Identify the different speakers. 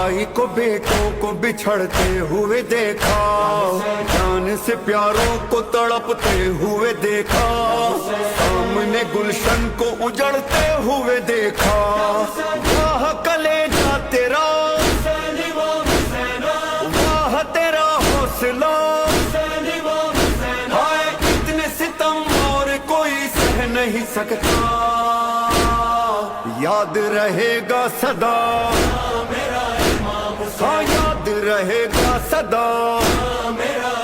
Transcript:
Speaker 1: भाई को बेटों को बिछड़ते हुए देखा, जान से प्यारों को तड़पते हुए देखा, सामने गुलशन को उजड़ते हुए देखा। वाह कलेजा तेरा, वाह तेरा हौसला, हाय इतने सितम और कोई सह नहीं सकता। याद रहेगा सदा, हाँ याद रहेगा सदा मेरा